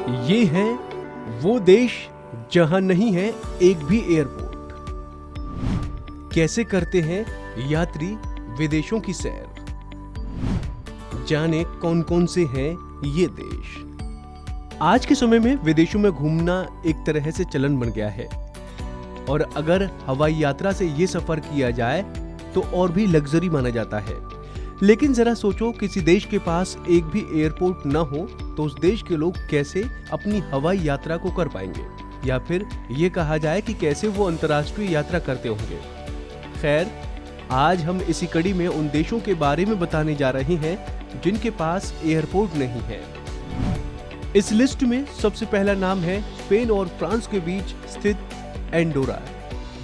ये है वो देश जहां नहीं है एक भी एयरपोर्ट। कैसे करते हैं यात्री विदेशों की सैर, जाने कौन कौन से हैं ये देश। आज के समय में विदेशों में घूमना एक तरह से चलन बन गया है और अगर हवाई यात्रा से ये सफर किया जाए तो और भी लग्जरी माना जाता है। लेकिन जरा सोचो, किसी देश के पास एक भी एयरपोर्ट न हो तो उस देश के लोग कैसे अपनी हवाई यात्रा को कर पाएंगे, या फिर ये कहा जाए कि कैसे वो अंतर्राष्ट्रीय यात्रा करते होंगे। खैर, आज हम इसी कड़ी में उन देशों के बारे में बताने जा रहे हैं जिनके पास एयरपोर्ट नहीं है। इस लिस्ट में सबसे पहला नाम है स्पेन और फ्रांस के बीच स्थित एंडोरा।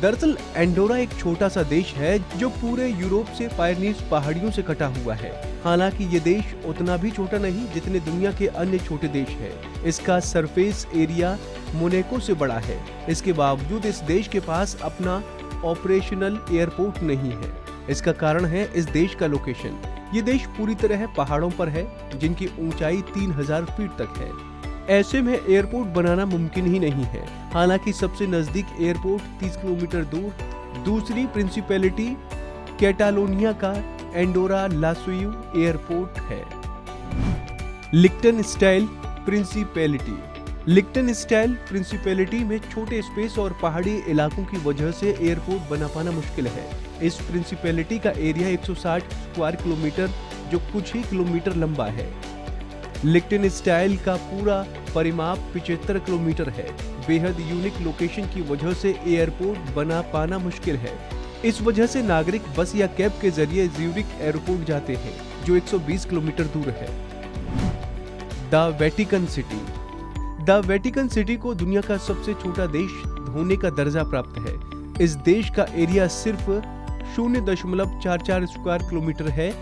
दरअसल एंडोरा एक छोटा सा देश है जो पूरे यूरोप से पायनीज पहाड़ियों से कटा हुआ है। हालांकि ये देश उतना भी छोटा नहीं जितने दुनिया के अन्य छोटे देश हैं। इसका सरफेस एरिया मोनाको से बड़ा है। इसके बावजूद इस देश के पास अपना ऑपरेशनल एयरपोर्ट नहीं है। इसका कारण है इस देश का लोकेशन। ये देश पूरी तरह पहाड़ों पर है जिनकी ऊंचाई 3000 फीट तक है। ऐसे में एयरपोर्ट बनाना मुमकिन ही नहीं है। हालांकि सबसे नजदीक एयरपोर्ट 30 किलोमीटर दूर दूसरी प्रिंसिपैलिटी कैटालोनिया का एंडोरा लासुयू एयरपोर्ट है। लिक्टनस्टाइन प्रिंसिपैलिटी। लिक्टनस्टाइन प्रिंसिपैलिटी में छोटे स्पेस और पहाड़ी इलाकों की वजह से एयरपोर्ट बना पाना मुश्किल है। इस प्रिंसिपैलिटी का एरिया 160 स्क्वायर किलोमीटर जो कुछ ही किलोमीटर लंबा है। लिक्टनस्टाइन का पूरा परिमाप 75 किलोमीटर है। बेहद यूनिक लोकेशन की वजह से एयरपोर्ट बना पाना मुश्किल है। इस वजह से नागरिक बस या कैब के जरिए ज्यूरिख एयरपोर्ट जाते हैं जो 120 किलोमीटर दूर है। The Vatican city. The Vatican city को दुनिया का सबसे छोटा देश होने का दर्जा प्राप्त है। इस देश का एरिया सिर्फ 0.44 स्क्वायर किलोमीटर है।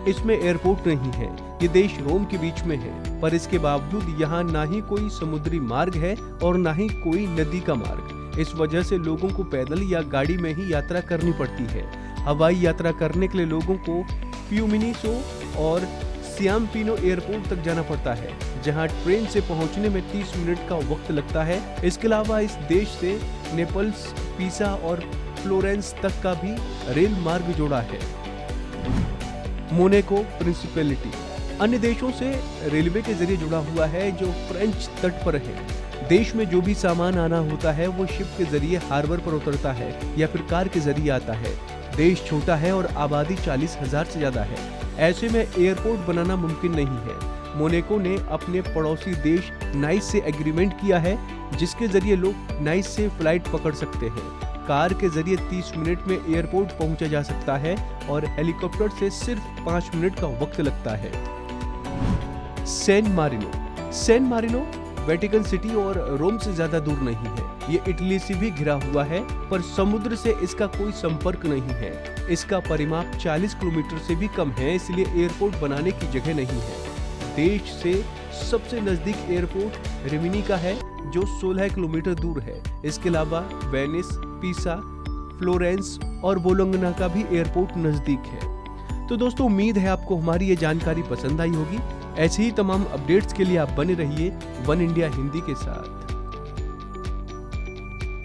इसमें एयरपोर्ट नहीं है। ये देश रोम के बीच में है, पर इसके बावजूद यहाँ ना ही कोई समुद्री मार्ग है और ना ही कोई नदी का मार्ग। इस वजह से लोगों को पैदल या गाड़ी में ही यात्रा करनी पड़ती है। हवाई यात्रा करने के लिए लोगों को फ्यूमिनिसो और सियामपिनो एयरपोर्ट तक जाना पड़ता है, जहाँ ट्रेन से पहुँचने में 30 मिनट का वक्त लगता है। इसके अलावा इस देश से नेपल्स, पिसा और फ्लोरेंस तक का भी रेल मार्ग जोड़ा है। मोनाको प्रिंसिपैलिटी अन्य देशों से रेलवे के जरिए जुड़ा हुआ है जो फ्रेंच तट पर है। देश में जो भी सामान आना होता है वो शिप के जरिए हार्बर पर उतरता है या फिर कार के जरिए आता है। देश छोटा है और आबादी 40,000 से ज्यादा है। ऐसे में एयरपोर्ट बनाना मुमकिन नहीं है। मोनाको ने अपने पड़ोसी देश नाइस से एग्रीमेंट किया है जिसके जरिए लोग नाइस से फ्लाइट पकड़ सकते हैं। कार के जरिए 30 मिनट में एयरपोर्ट पहुंचा जा सकता है और हेलीकॉप्टर से सिर्फ 5 मिनट का वक्त लगता है। San Marino. San Marino Vatican City और रोम से ज्यादा दूर नहीं है। ये इटली से भी घिरा हुआ है, पर समुद्र से इसका कोई संपर्क नहीं है। इसका परिमाप 40 किलोमीटर से भी कम है, इसलिए एयरपोर्ट बनाने की जगह नहीं है। देश से सबसे नजदीक एयरपोर्ट रिमिनी का है जो 16 किलोमीटर दूर है। इसके अलावा वेनिस, पिसा, फ्लोरेंस और बोलोंगना का भी एयरपोर्ट नजदीक है। तो दोस्तों, उम्मीद है आपको हमारी ये जानकारी पसंद आई होगी। ऐसे ही तमाम अपडेट्स के लिए आप बने रहिए वन इंडिया हिंदी के साथ।